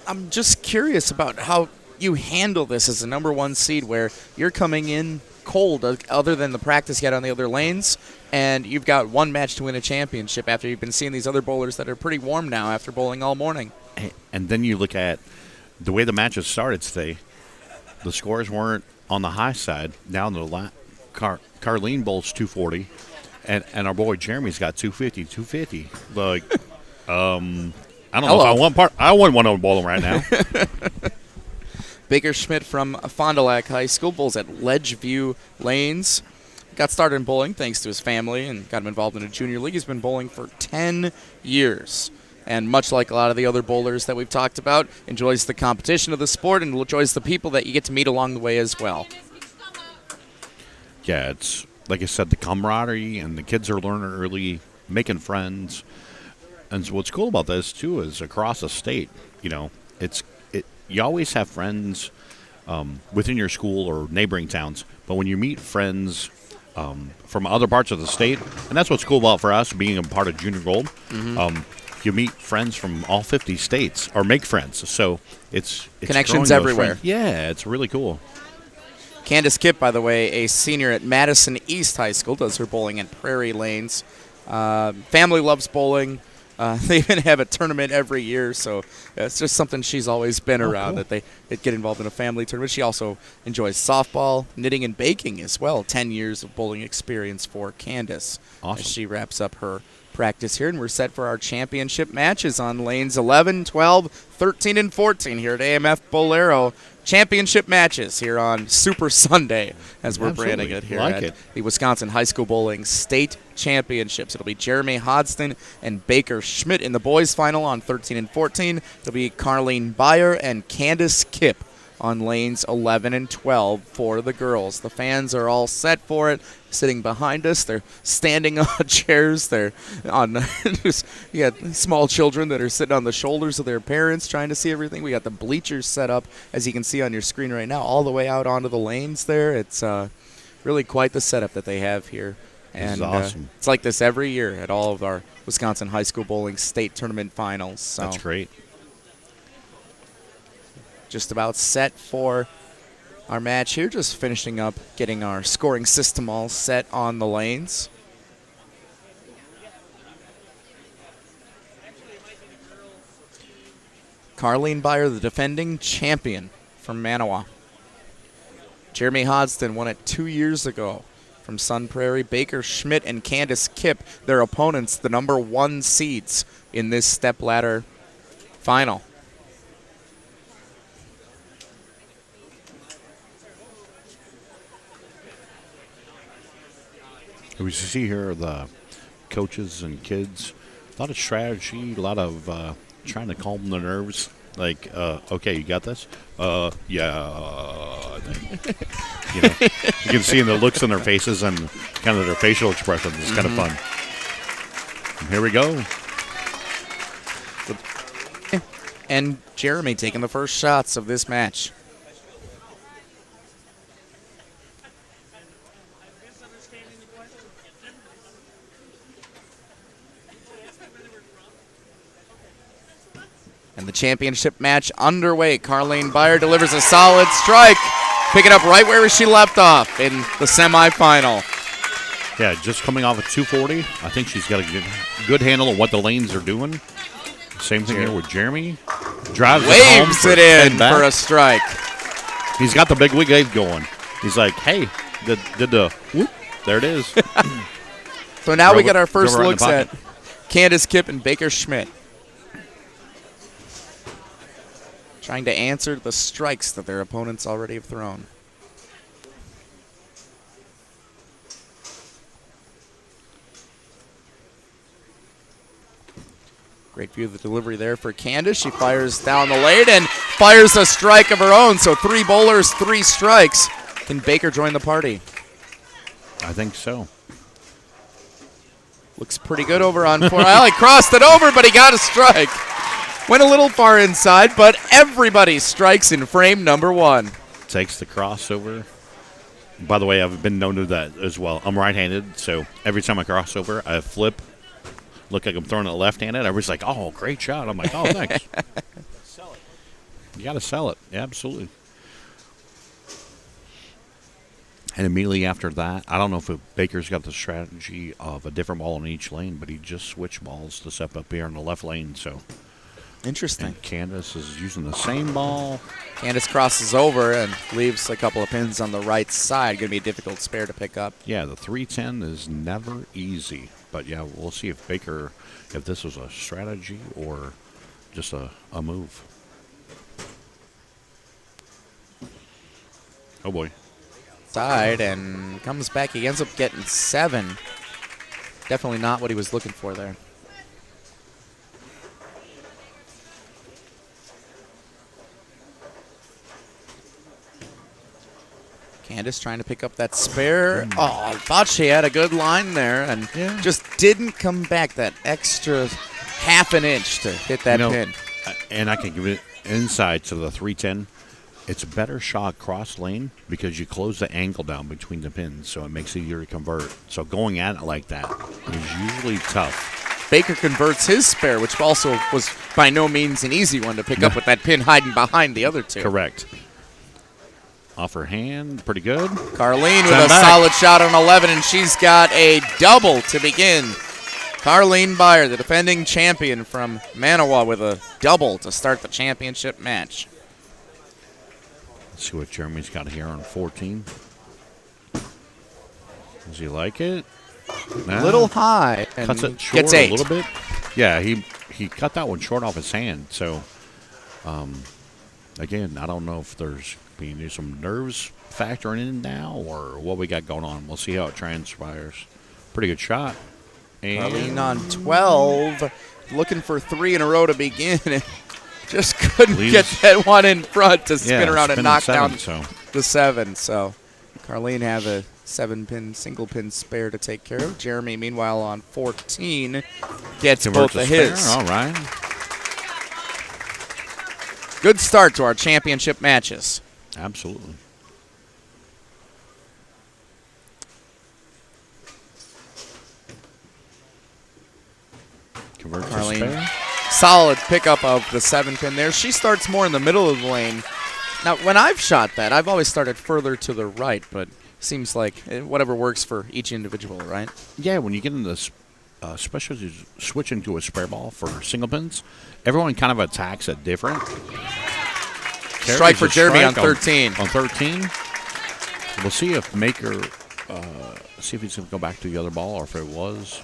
I'm just curious about how you handle this as a number one seed where you're coming in cold other than the practice yet on the other lanes, and you've got one match to win a championship after you've been seeing these other bowlers that are pretty warm now after bowling all morning. And then you look at the way the matches started today. The scores weren't on the high side. Down to the Carlene bowls 240, and our boy Jeremy's got 250. Like, I don't know if I wouldn't want to bowl him right now. Baker Schmidt from Fond du Lac High School bowls at Ledgeview Lanes. Got started in bowling thanks to his family and got him involved in a junior league. He's been bowling for 10 years. And much like a lot of the other bowlers that we've talked about, enjoys the competition of the sport and enjoys the people that you get to meet along the way as well. Yeah, it's, like I said, the camaraderie, and the kids are learning early, making friends. And so what's cool about this, too, is across the state, you always have friends within your school or neighboring towns. But when you meet friends from other parts of the state, and that's what's cool about for us being a part of Junior Gold, you meet friends from all 50 states, or make friends. So it's connections everywhere. Yeah, it's really cool. Candace Kipp, by the way, a senior at Madison East High School, does her bowling at Prairie Lanes. Family loves bowling. They even have a tournament every year, so it's just something she's always been around, cool. That they get involved in a family tournament. She also enjoys softball, knitting, and baking as well. 10 years of bowling experience for Candace. Awesome. As she wraps up her practice here, and we're set for our championship matches on lanes 11, 12, 13, and 14 here at AMF Bolero. Championship matches here on Super Sunday, as we're branding it here at the Wisconsin High School Bowling State Championships. It'll be Jeremy Hodgson and Baker Schmidt in the boys' final on 13 and 14. It'll be Carlene Beyer and Candace Kipp on lanes 11 and 12 for the girls. The fans are all set for it, sitting behind us. They're standing on chairs. They're on you got small children that are sitting on the shoulders of their parents trying to see everything. We got the bleachers set up, as you can see on your screen right now, all the way out onto the lanes there. It's really quite the setup that they have here. And this is awesome. It's like this every year at all of our Wisconsin High School Bowling State Tournament finals. So that's great. Just about set for our match here. Just finishing up getting our scoring system all set on the lanes. Carlene Beyer, the defending champion from Manawa. Jeremy Hodgson won it 2 years ago from Sun Prairie. Baker Schmidt and Candace Kipp, their opponents, the number one seeds in this stepladder final. We see here the coaches and kids, a lot of strategy, a lot of trying to calm the nerves. Like, okay, you got this? Yeah. You can see in the looks on their faces and kind of their facial expressions. It's kind of fun. And here we go. And Jeremy taking the first shots of this match. And the championship match underway. Carlene Beyer delivers a solid strike, picking up right where she left off in the semifinal. Yeah, just coming off a 240. I think she's got a good handle of what the lanes are doing. Same thing here with Jeremy. Drives waves it in for a strike. He's got the big wave going. He's like, hey, did the whoop. There it is. So now we get our first looks at Candace Kipp and Baker Schmidt, trying to answer the strikes that their opponents already have thrown. Great view of the delivery there for Candace. She fires down the lane and fires a strike of her own. So 3 bowlers, 3 strikes. Can Baker join the party? I think so. Looks pretty good over on 4. Well, he crossed it over, but he got a strike. Went a little far inside, but everybody strikes in frame number 1. Takes the crossover. By the way, I've been known to do that as well. I'm right-handed, so every time I cross over, I flip. Look like I'm throwing it left-handed. Everybody's like, oh, great shot. I'm like, oh, thanks. You got to sell it. Yeah, absolutely. And immediately after that, I don't know if Baker's got the strategy of a different ball in each lane, but he just switched balls to step up here in the left lane. So interesting. And Candace is using the same ball. Candace crosses over and leaves a couple of pins on the right side. Going to be a difficult spare to pick up. Yeah, the 310 is never easy. But, yeah, we'll see if Baker, if this was a strategy or just a move. Oh, boy. Side and comes back. He ends up getting 7. Definitely not what he was looking for there. Candace trying to pick up that spare. Oh, I thought she had a good line there and just didn't come back that extra half an inch to hit that pin. And I can give it inside to the 310. It's a better shot cross lane because you close the angle down between the pins, so it makes it easier to convert. So going at it like that is usually tough. Baker converts his spare, which also was by no means an easy one to pick up with that pin hiding behind the other two. Correct. Off her hand, pretty good. Carlene with a solid shot on 11, and she's got a double to begin. Carlene Beyer, the defending champion from Manawa, with a double to start the championship match. Let's see what Jeremy's got here on 14. Does he like it? A little high. And cuts it short gets 8. A little bit. Yeah, he cut that one short off his hand. So, again, I don't know if there's some nerves factoring in now or what we got going on. We'll see how it transpires. Pretty good shot. And Carlene on 12, looking for 3 in a row to begin. And just couldn't get that one in front to spin around and knock down the 7. So Carlene have a 7-pin, single-pin spare to take care of. Jeremy, meanwhile, on 14, gets both of his. All right. Good start to our championship matches. Absolutely. Carlene, solid pickup of the 7-pin there. She starts more in the middle of the lane. Now, when I've shot that, I've always started further to the right, but seems like whatever works for each individual, right? Yeah, when you get into this, especially as you switch into a spare ball for single pins, everyone kind of attacks it different. Strike for Jeremy on 13. On 13. We'll see if Maker, see if he's going to go back to the other ball or if it was.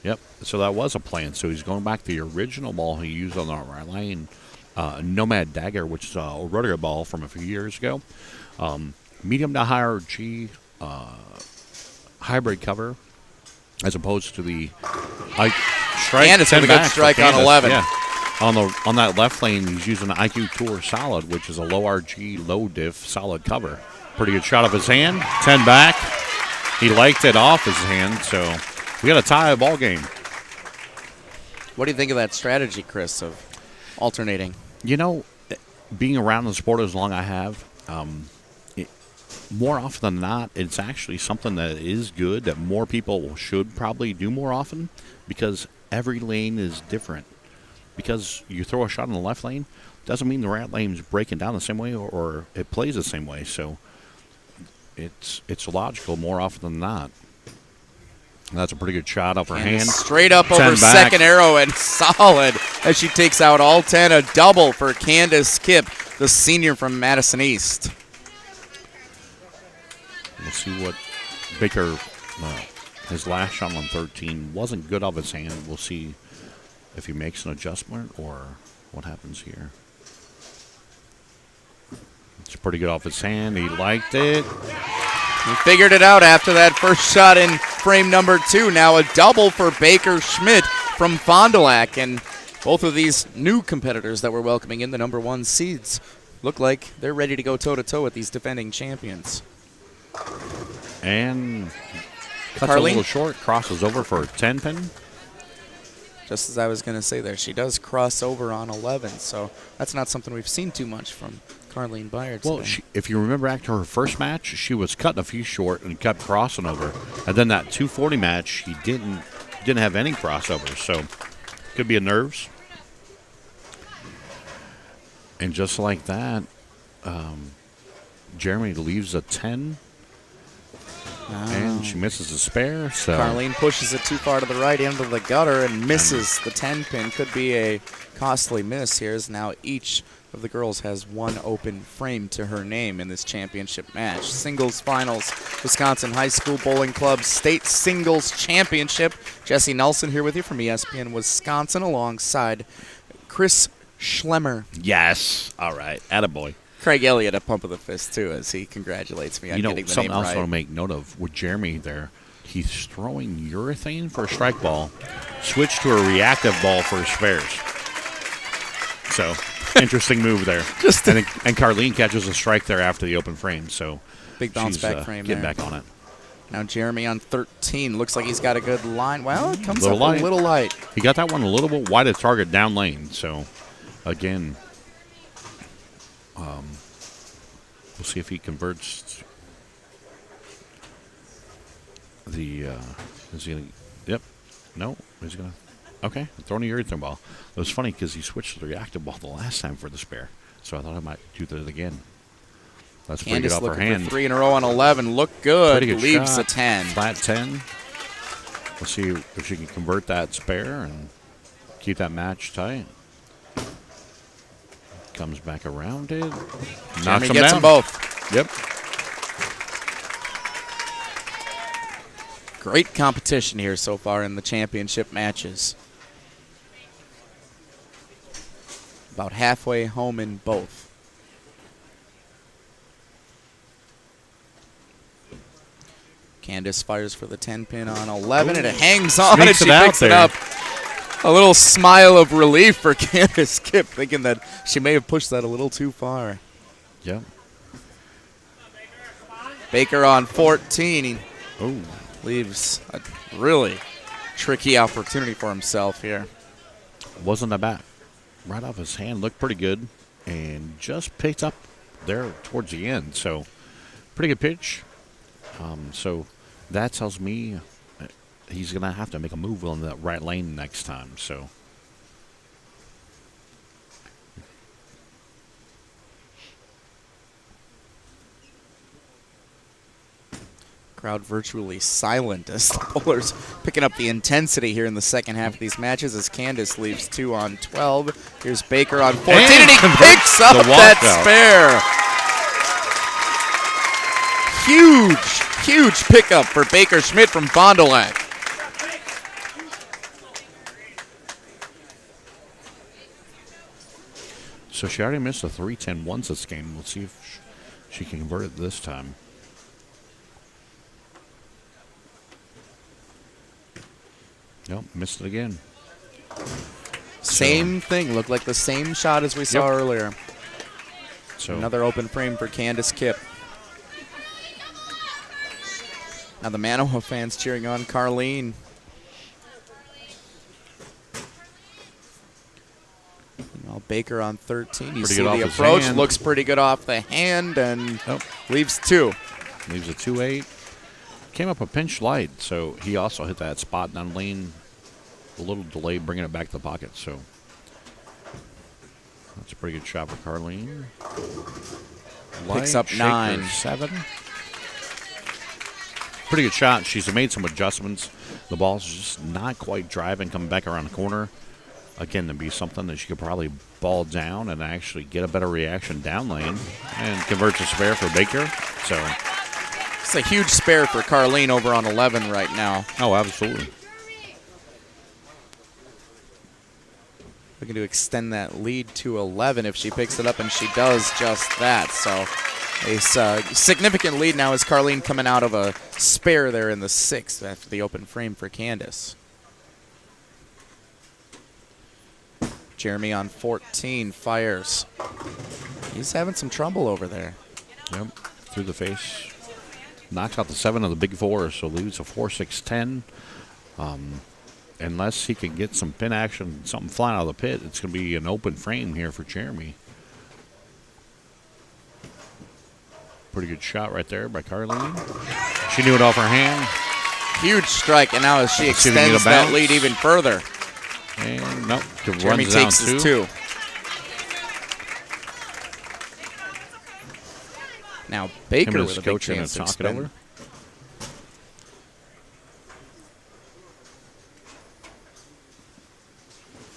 Yep, so that was a plan. So he's going back to the original ball he used on the right lane, Nomad Dagger, which is a rotary ball from a few years ago. Medium to higher G hybrid cover as opposed to the strike. And it's a good strike on 11. Yeah. On that left lane, he's using an IQ Tour Solid, which is a low RG, low diff solid cover. Pretty good shot of his hand. 10 back. He liked it off his hand, so we got a tie ball game. What do you think of that strategy, Chris, of alternating? You know, being around the sport as long as I have, more often than not, it's actually something that is good that more people should probably do more often because every lane is different. Because you throw a shot in the left lane doesn't mean the right lane's breaking down the same way or it plays the same way. So it's logical more often than not. And that's a pretty good shot off her hand. Straight up over second arrow and solid as she takes out all 10. A double for Candace Kipp, the senior from Madison East. We'll see what Baker, his last shot on 13 wasn't good off his hand. We'll see if he makes an adjustment or what happens here. It's pretty good off his hand. He liked it. He figured it out after that first shot in frame number 2. Now a double for Baker Schmidt from Fond du Lac. And both of these new competitors that we're welcoming in, the number 1 seeds, look like they're ready to go toe-to-toe with these defending champions. And cuts a little short, crosses over for a 10-pin. Just as I was going to say there, she does cross over on 11, so that's not something we've seen too much from Carlene Beyer today. Well, if you remember back to her first match, she was cutting a few short and kept crossing over. And then that 240 match, she didn't have any crossovers, so could be a nerves. And just like that, Jeremy leaves a 10. And she misses a spare. So Carlene pushes it too far to the right into the gutter and misses the 10 pin. Could be a costly miss here, as now each of the girls has one open frame to her name in this championship match. Singles finals, Wisconsin High School Bowling Club State Singles Championship. Jesse Nelson here with you from ESPN Wisconsin alongside Chris Schlemmer. yes. All right. Attaboy. Craig Elliott, a pump of the fist, too, as he congratulates me on getting the name right. Something else I want to make note of with Jeremy there. He's throwing urethane for a strike ball, switch to a reactive ball for his spares. So, interesting move there. And Carlene catches a strike there after the open frame. So, big bounce back frame getting there. back on it. Now Jeremy on 13. Looks like he's got a good line. Well, it comes Little up light. a little light. He got that one a little bit wide of target down lane. So, again, we'll see if he converts the. Is he gonna? Yep. No. He's gonna. Okay. Throwing a urethane ball. It was funny because he switched to the reactive ball the last time for the spare. So I thought I might do that again. That's pretty good Candace off her looking hand. for 3 in a row on 11. Look good. Pretty good Leaves shot. a 10. Flat 10. We'll see if she can convert that spare and keep that match tight. Comes back around it. Knocks Jeremy them gets down. them both. Yep. Great competition here so far in the championship matches. About halfway home in both. Candace fires for the 10 pin on 11, and it hangs on, and she picks it up. A little smile of relief for Candace Kipp, thinking that she may have pushed that a little too far. Yep. Baker on 14. He Oh. leaves a really tricky opportunity for himself here. Wasn't that bad. Right off his hand, looked pretty good, and just picked up there towards the end. So, pretty good pitch. So, that tells me he's going to have to make a move on that right lane next time. So, Crowd virtually silent as the bowlers picking up the intensity here in the second half of these matches as Candace leaves 2 on 12. Here's Baker on 14, and he picks up that spare. Huge pickup for Baker Schmidt from Fond du Lac. So she already missed a 3-10 once this game. We'll see if she can convert it this time. Nope, missed it again. Same thing. Looked like the same shot as we saw earlier. So another open frame for Candace Kipp. Now the Manawa fans cheering on Carlene. Now Baker on 13. You see the approach. Looks pretty good off the hand and leaves 2. Leaves a 2-8. Came up a pinch light, so he also hit that spot down lane. A little delay bringing it back to the pocket, so that's a pretty good shot for Carlene. Picks up 9. 7. Pretty good shot. She's made some adjustments. The ball's just not quite driving, coming back around the corner. Again, to be something that she could probably ball down and actually get a better reaction down lane and converts a spare for Baker. So it's a huge spare for Carlene over on 11 right now. Oh, absolutely. Looking to extend that lead to 11 if she picks it up, and she does just that. So a significant lead now as Carlene coming out of a spare there in the 6th after the open frame for Candace. Jeremy on 14 fires. He's having some trouble over there. Yep, through the face. Knocks out the 7 of the big 4, so leaves a 4-6-10. Unless he can get some pin action, something flying out of the pit, it's going to be an open frame here for Jeremy. Pretty good shot right there by Carlene. She knew it off her hand. Huge strike, and now as she extends that lead even further. And nope, Jeremy takes his 2. Now Baker Him and with his a big coach chance to talk it spin. over.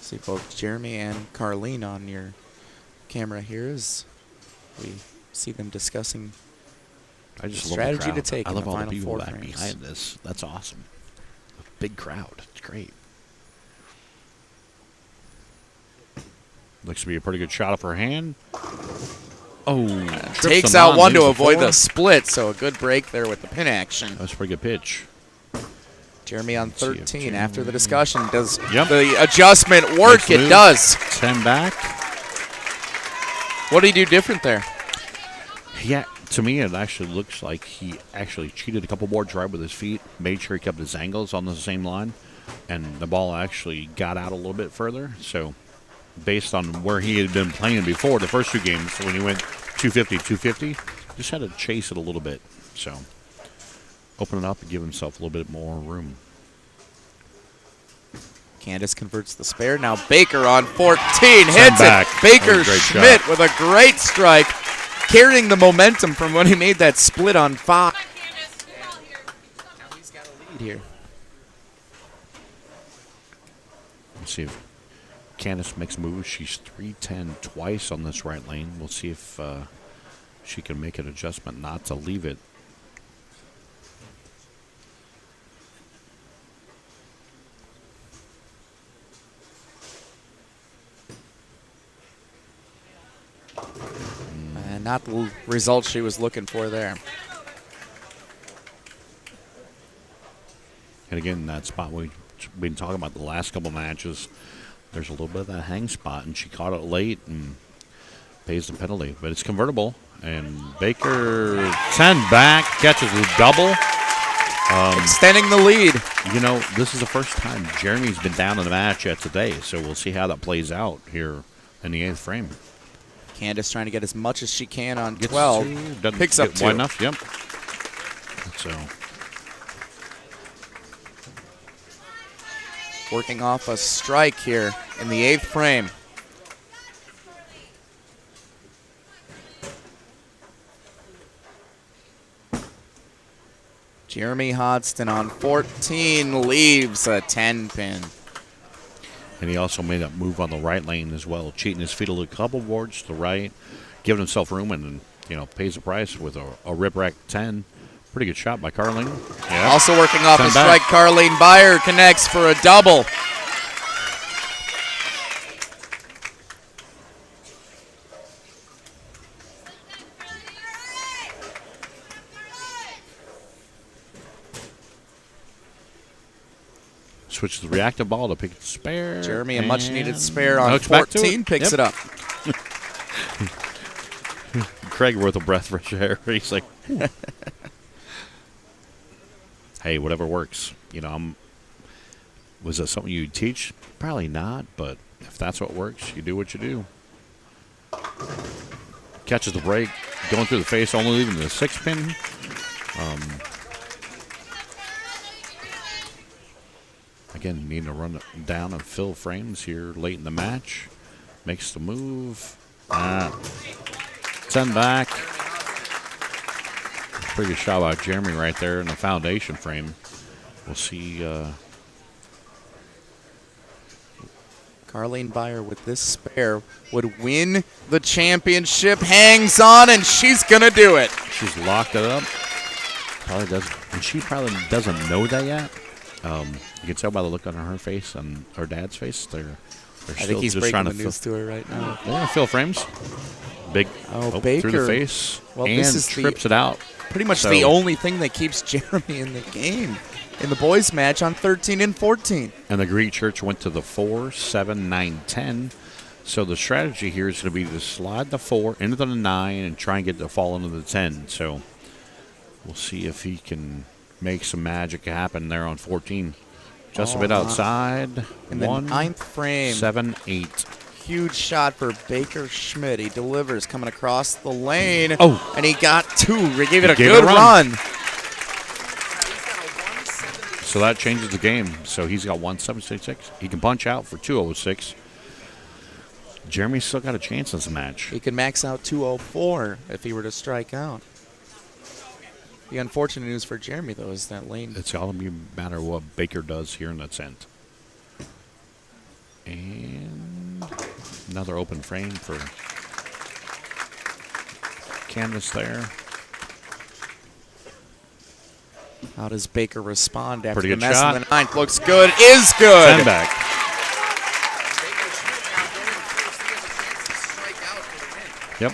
See both Jeremy and Carlene on your camera here as we see them discussing I just strategy love the to crowd. take I in love the all the final people 4 that frames. behind this. That's awesome. A big crowd. It's great. Looks to be a pretty good shot off her hand. Oh, Takes him out on, one to leaves avoid four. the split, so a good break there with the pin action. That was a pretty good pitch. Jeremy on Let's see if 13 after the discussion. Does Yep. the adjustment work? Makes the It move. does. 10 back. What did he do different there? Yeah, to me, it actually looks like he actually cheated a couple boards right with his feet, made sure he kept his angles on the same line, and the ball actually got out a little bit further. So, based on where he had been playing before the first 2 games, when he went 250, 250, just had to chase it a little bit. So, open it up and give himself a little bit more room. Candace converts the spare. Now Baker on 14 hits back. it. Baker That was a great Schmidt shot. with a great strike, carrying the momentum from when he made that split on 5. Now he's got a lead here. Let's see if Candace makes moves. She's 310 twice on this right lane. We'll see if she can make an adjustment not to leave it. And not the result she was looking for there. And again, that spot we've been talking about the last couple matches, there's a little bit of that hang spot, and she caught it late and pays the penalty. But it's convertible, and Baker 10 back, catches the double. Extending the lead. You know, this is the first time Jeremy's been down in the match yet today, so we'll see how that plays out here in the 8th frame. Candace trying to get as much as she can on Gets 12. 2, doesn't Picks up get 2. wide enough, yep. So, Working off a strike here in the 8th frame. Jeremy Hodgson on 14 leaves a 10 pin. and he also made a move on the right lane as well, cheating his feet a couple boards to the right, giving himself room, and pays the price with a rip rack 10. Pretty good shot by Carlene. Yeah. Also working off a 10 strike, back. Carlene Beyer connects for a double. Switches the reactive ball to pick the spare. Jeremy, a much-needed and spare on it's back to 14, it. picks Yep. it up. Craig worth a breath fresh air. He's like, hey, whatever works. Was that something you teach? Probably not, but if that's what works, you do what you do. Catches the break, going through the face, only leaving the 6-pin. Again, needing to run it down and fill frames here late in the match. Makes the move. 10 back. Pretty good shot by Jeremy right there in the foundation frame. We'll see. Carlene Beyer with this spare would win the championship. Hangs on, and she's going to do it. She's locked it up. Probably does, and she probably doesn't know that yet. You can tell by the look on her face and her dad's face. They're I still think he's just breaking trying the to news to her right now. They're gonna fill frames. Big through Baker. the face, Well, and this is trips it out. Pretty much So- the only thing that keeps Jeremy in the game in the boys' match on 13 and 14. And the Greek Church went to the 4, 7, 9, 10. So the strategy here is going to be to slide the 4 into the 9 and try and get the fall into the 10. So we'll see if he can make some magic happen there on 14. Just a bit outside. In the 1, 9th frame. 7, 8. Huge shot for Baker Schmidt. He delivers coming across the lane. Oh. And he got 2. He gave it a gave good it a run. So that changes the game. So he's got 176. He can punch out for 206. Jeremy's still got a chance in this match. He could max out 204 if he were to strike out. The unfortunate news for Jeremy, though, is that Lane. It's all going to be a matter of what Baker does here in the 10th. And another open frame for Candace there. How does Baker respond after Pretty the good mess shot. in the 9th? Looks good. Is good. 10 back. Yep.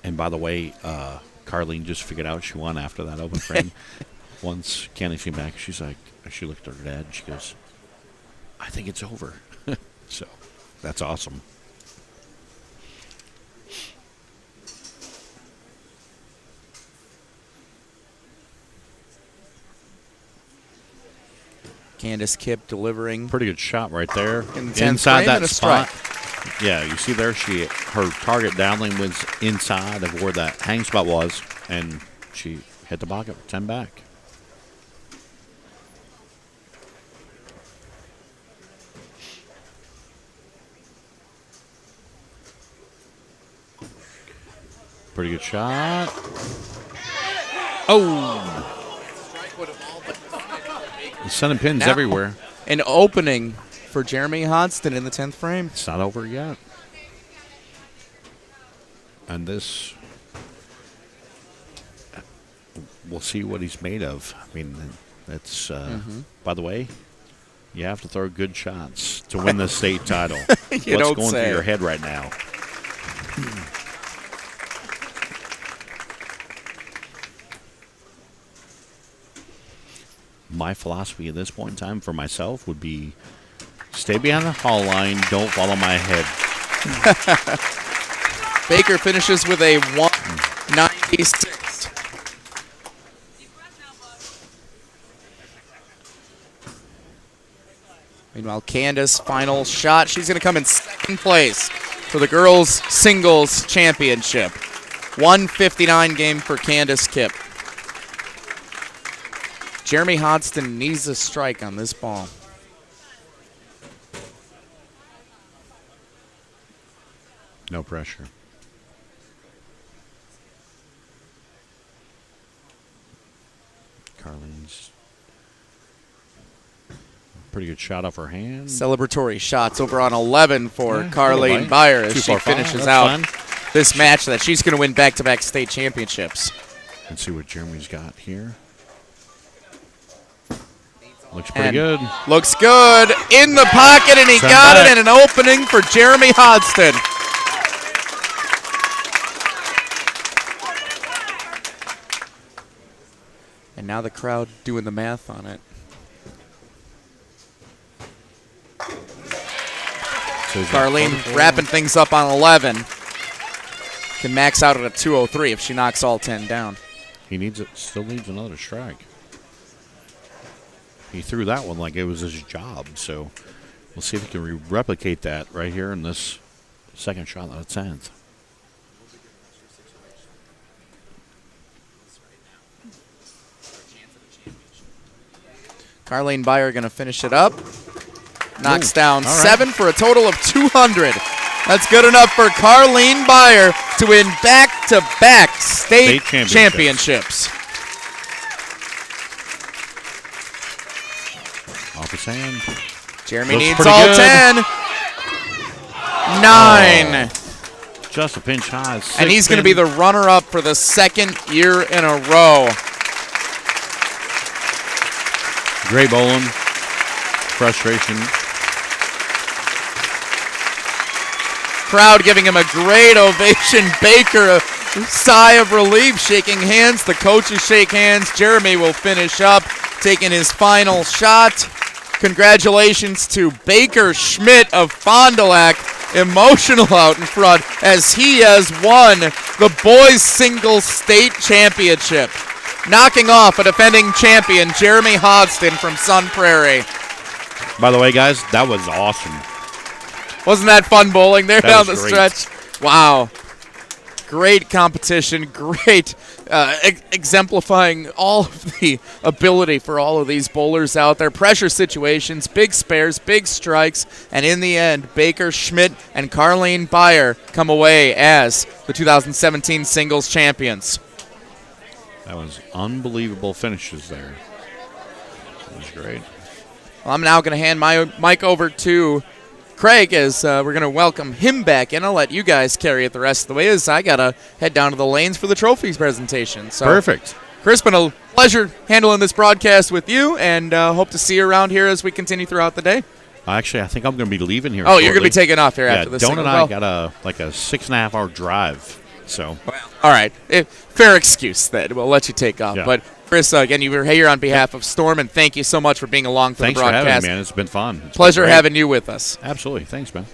And by the way, Carlene just figured out she won after that open frame. Once Candace came back, she's like, she looked at her dad and she goes, I think it's over. So that's awesome. Candace Kipp delivering. Pretty good shot right there. In the 10th inside frame that and a spot. strike. Yeah, you see there, her target downlane was inside of where that hang spot was, and she hit the bucket, 10 back. Pretty good shot. Oh! Sending pins Now, everywhere. An opening for Jeremy Hodgson in the 10th frame. It's not over yet. And this, we'll see what he's made of. I mean, that's, by the way, you have to throw good shots to win the state title. What's going through your head right now? My philosophy at this point in time for myself would be stay behind the foul line, don't follow my head. Baker finishes with a 196. Meanwhile, Candace, final shot. She's going to come in second place for the girls' singles championship. 159 game for Candace Kipp. Jeremy Hodgson needs a strike on this ball. No pressure. Carlene's pretty good shot off her hand. Celebratory shots over on 11 for Yeah, Carlene Beyer as she 2-4-5. finishes That's out fun. this match that she's going to win back-to-back state championships. Let's see what Jeremy's got here. Looks pretty good. Looks good in the pocket, and he Send got back. it, and an opening for Jeremy Hodgson. And now the crowd doing the math on it. So he's got Carlene 44. wrapping things up on 11. Can max out at a 203 if she knocks all 10 down. He needs it. Still needs another strike. He threw that one like it was his job. So we'll see if he can replicate that right here in this second shot on the 10th. Carlene Beyer going to finish it up. Knocks down all right. 7 for a total of 200. That's good enough for Carlene Beyer to win back-to-back state championships. Off his hand. Jeremy Looks needs pretty all good. 10. 9. Just a pinch high. And he's going to be the runner-up for the second year in a row. Great bowling. Frustration. Crowd giving him a great ovation. Baker, a sigh of relief, shaking hands. The coaches shake hands. Jeremy will finish up, taking his final shot. Congratulations to Baker Schmidt of Fond du Lac. Emotional out in front as he has won the boys singles state championship, knocking off a defending champion, Jeremy Hodgson from Sun Prairie. By the way, guys, that was awesome. Wasn't that fun bowling there That down the was great. stretch? Wow. Great competition, great exemplifying all of the ability for all of these bowlers out there. Pressure situations, big spares, big strikes, and in the end, Baker Schmidt and Carlene Beyer come away as the 2017 singles champions. That was unbelievable finishes there. It was great. Well, I'm now going to hand my mic over to Craig as we're going to welcome him back in. I'll let you guys carry it the rest of the way as I got to head down to the lanes for the trophies presentation. So, Perfect. Chris, been a pleasure handling this broadcast with you, and hope to see you around here as we continue throughout the day. Actually, I think I'm going to be leaving here. Oh, you're going to be taking off here after this. Don and I got a 6.5-hour drive. So, all right, fair excuse then. We'll let you take off. Yeah. But Chris, again, you were here on behalf of Storm, and thank you so much for being along for thanks the broadcast. for having me, man. It's been fun. Pleasure having you with us. Absolutely. Thanks, man.